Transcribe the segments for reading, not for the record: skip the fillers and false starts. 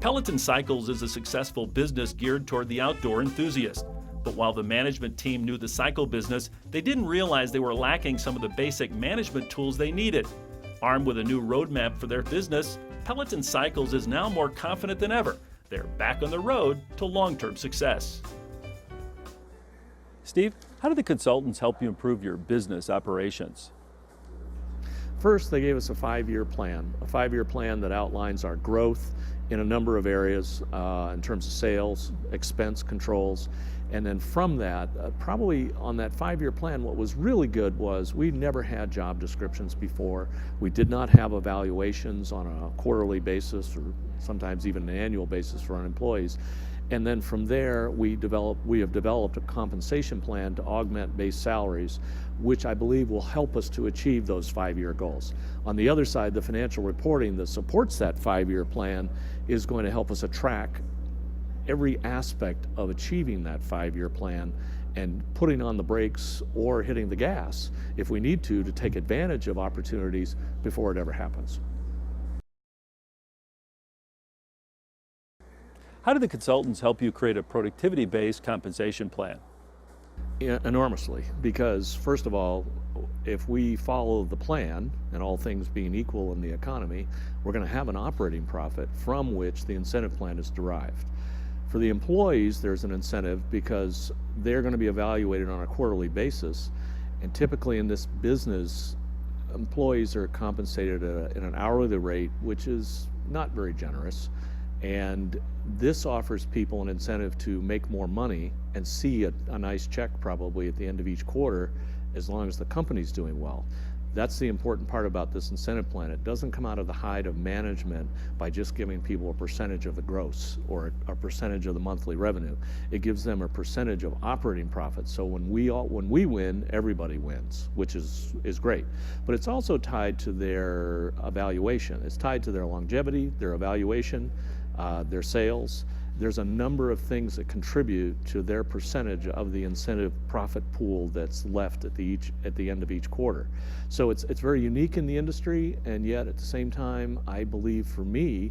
Peloton Cycles is a successful business geared toward the outdoor enthusiast. But while the management team knew the cycle business, they didn't realize they were lacking some of the basic management tools they needed. Armed with a new roadmap for their business, Peloton Cycles is now more confident than ever. They're back on the road to long-term success. Steve, how do the consultants help you improve your business operations? First, they gave us a 5-year plan that outlines our growth in a number of areas in terms of sales, expense controls, and then from that, probably on that 5-year plan, what was really good was we never had job descriptions before. We did not have evaluations on a quarterly basis or sometimes even an annual basis for our employees. And then from there, we have developed a compensation plan to augment base salaries, which I believe will help us to achieve those 5-year goals. On the other side, the financial reporting that supports that 5-year plan is going to help us track every aspect of achieving that 5-year plan and putting on the brakes or hitting the gas if we need to take advantage of opportunities before it ever happens. How do the consultants help you create a productivity-based compensation plan? Enormously, because first of all, if we follow the plan, and all things being equal in the economy, we're going to have an operating profit from which the incentive plan is derived. For the employees, there's an incentive because they're going to be evaluated on a quarterly basis, and typically in this business, employees are compensated at an hourly rate, which is not very generous. And this offers people an incentive to make more money and see a nice check probably at the end of each quarter as long as the company's doing well. That's the important part about this incentive plan. It doesn't come out of the hide of management by just giving people a percentage of the gross or a percentage of the monthly revenue. It gives them a percentage of operating profits. So when we win, everybody wins, which is great. But it's also tied to their evaluation. It's tied to their longevity, their evaluation, their sales. There's a number of things that contribute to their percentage of the incentive profit pool that's left at the end of each quarter. So it's very unique in the industry, and yet at the same time, I believe for me,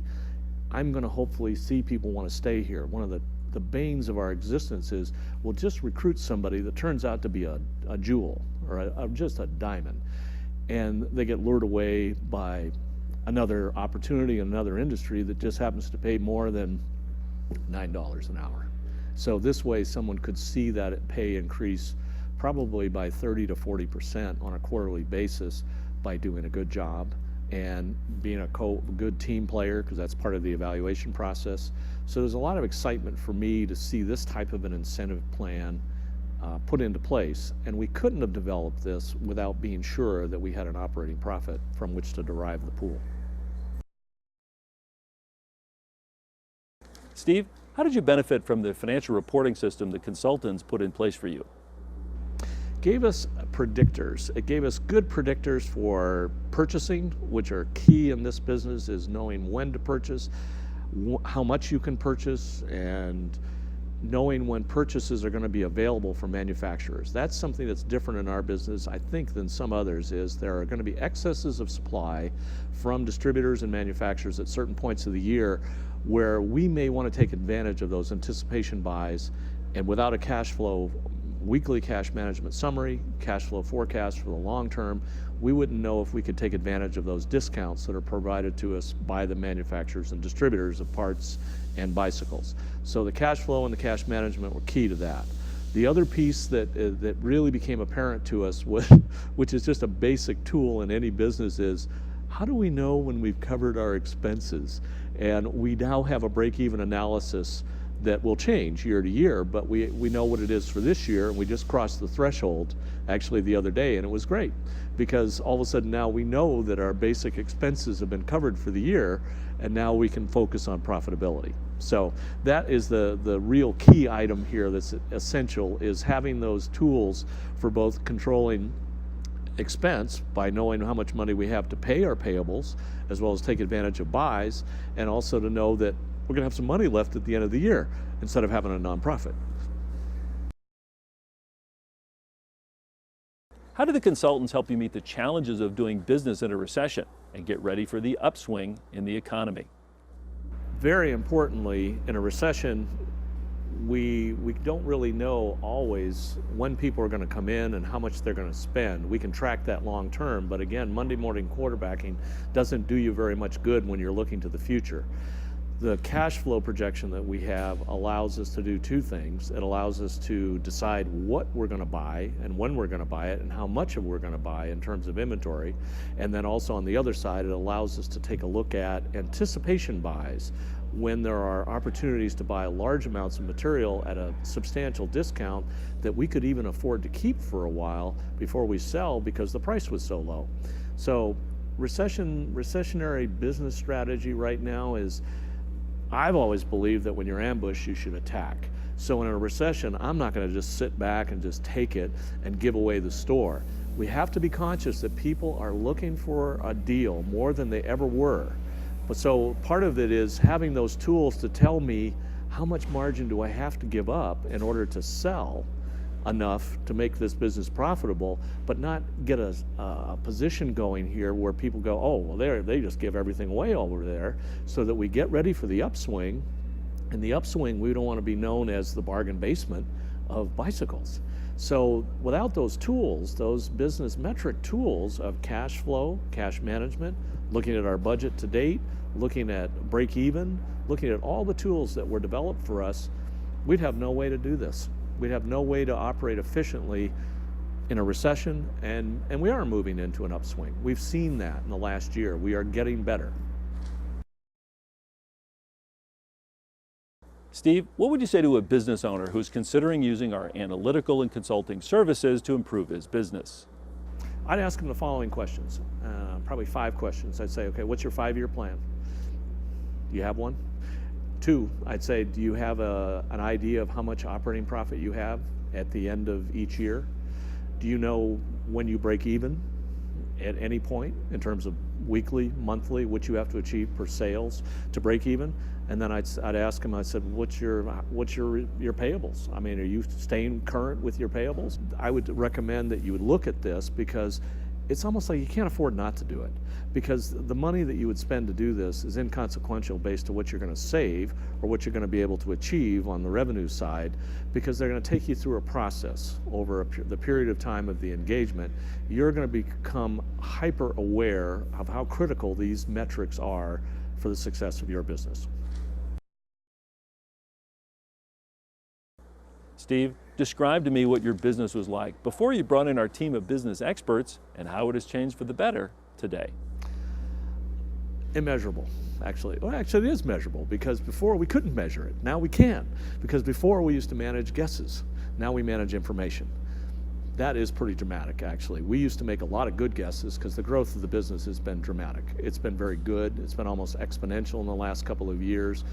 I'm going to hopefully see people want to stay here. One of the banes of our existence is we'll just recruit somebody that turns out to be a jewel or just a diamond, and they get lured away by another opportunity in another industry that just happens to pay more than $9 an hour. So this way someone could see that pay increase probably by 30 to 40% on a quarterly basis by doing a good job and being a good team player, because that's part of the evaluation process. So there's a lot of excitement for me to see this type of an incentive plan put into place, and we couldn't have developed this without being sure that we had an operating profit from which to derive the pool. Steve, how did you benefit from the financial reporting system the consultants put in place for you? Gave us predictors. It gave us good predictors for purchasing, which are key in this business, is knowing when to purchase, how much you can purchase, and knowing when purchases are going to be available from manufacturers. That's something that's different in our business, I think, than some others, is there are going to be excesses of supply from distributors and manufacturers at certain points of the year where we may want to take advantage of those anticipation buys, and without a cash flow, weekly cash management summary, cash flow forecast for the long term, we wouldn't know if we could take advantage of those discounts that are provided to us by the manufacturers and distributors of parts and bicycles. So the cash flow and the cash management were key to that. The other piece that really became apparent to us, which is just a basic tool in any business, is how do we know when we've covered our expenses? And we now have a break-even analysis that will change year to year, but we know what it is for this year, and we just crossed the threshold actually the other day, and it was great, because all of a sudden now we know that our basic expenses have been covered for the year, and now we can focus on profitability. So that is the real key item here that's essential, is having those tools for both controlling expense by knowing how much money we have to pay our payables, as well as take advantage of buys, and also to know that we're going to have some money left at the end of the year instead of having a nonprofit. How do the consultants help you meet the challenges of doing business in a recession and get ready for the upswing in the economy? very importantly, in a recession, we don't really know always when people are going to come in and how much they're going to spend. We can track that long term, but again, Monday morning quarterbacking doesn't do you very much good when you're looking to the future. The cash flow projection that we have allows us to do two things. It allows us to decide what we're going to buy and when we're going to buy it and how much of we're going to buy in terms of inventory. And then also on the other side, it allows us to take a look at anticipation buys when there are opportunities to buy large amounts of material at a substantial discount that we could even afford to keep for a while before we sell because the price was so low. So recessionary business strategy right now is, I've always believed that when you're ambushed, you should attack. So in a recession, I'm not going to just sit back and just take it and give away the store. We have to be conscious that people are looking for a deal more than they ever were. But so part of it is having those tools to tell me how much margin do I have to give up in order to sell enough to make this business profitable, but not get a position going here where people go, oh, well, they just give everything away over there, so that we get ready for the upswing. And the upswing, we don't want to be known as the bargain basement of bicycles. So without those tools, those business metric tools of cash flow, cash management, looking at our budget to date, looking at break even, looking at all the tools that were developed for us, we'd have no way to do this. We'd have no way to operate efficiently in a recession, and we are moving into an upswing. We've seen that in the last year. We are getting better. Steve, what would you say to a business owner who's considering using our analytical and consulting services to improve his business? I'd ask them the following questions, probably 5 questions. I'd say, okay, what's your 5-year plan? Do you have one? 2, I'd say, do you have an idea of how much operating profit you have at the end of each year? Do you know when you break even at any point in terms of weekly, monthly, what you have to achieve per sales to break even? And then I'd ask them, I said, what's your payables? I mean, are you staying current with your payables? I would recommend that you would look at this, because it's almost like you can't afford not to do it, because the money that you would spend to do this is inconsequential based on what you're going to save or what you're going to be able to achieve on the revenue side, because they're going to take you through a process over the period of time of the engagement. You're going to become hyper aware of how critical these metrics are for the success of your business. Steve, describe to me what your business was like before you brought in our team of business experts and how it has changed for the better today. Immeasurable, actually. Well, actually it is measurable, because before we couldn't measure it. Now we can, because before we used to manage guesses. Now we manage information. That is pretty dramatic, actually. We used to make a lot of good guesses because the growth of the business has been dramatic. It's been very good. It's been almost exponential in the last couple of years.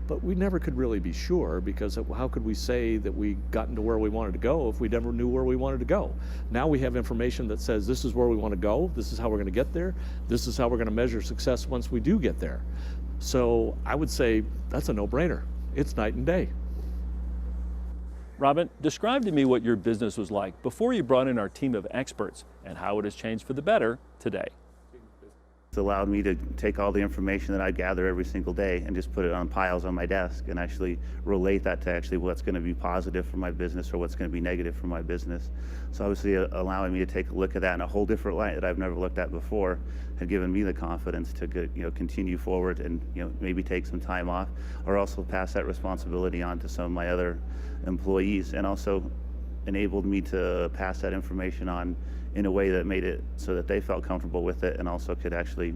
But we never could really be sure, because how could we say that we gotten to where we wanted to go if we never knew where we wanted to go? Now we have information that says this is where we want to go, this is how we're going to get there, this is how we're going to measure success once we do get there. So I would say that's a no-brainer. It's night and day. Robin, describe to me what your business was like before you brought in our team of experts and how it has changed for the better today. It's allowed me to take all the information that I gather every single day and just put it on piles on my desk and actually relate that to actually what's going to be positive for my business or what's going to be negative for my business. So obviously allowing me to take a look at that in a whole different light that I've never looked at before had given me the confidence to continue forward and maybe take some time off, or also pass that responsibility on to some of my other employees, and also enabled me to pass that information on in a way that made it so that they felt comfortable with it, and also could actually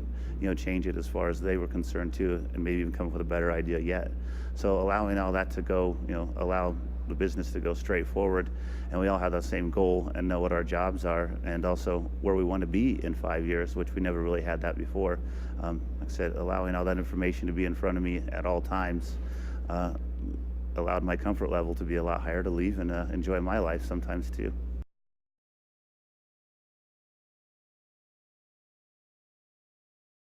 change it as far as they were concerned too, and maybe even come up with a better idea yet. So allowing all that to go, allow the business to go straight forward, and we all have that same goal and know what our jobs are, and also where we want to be in 5 years, which we never really had that before. Like I said, allowing all that information to be in front of me at all times allowed my comfort level to be a lot higher to leave and enjoy my life sometimes too.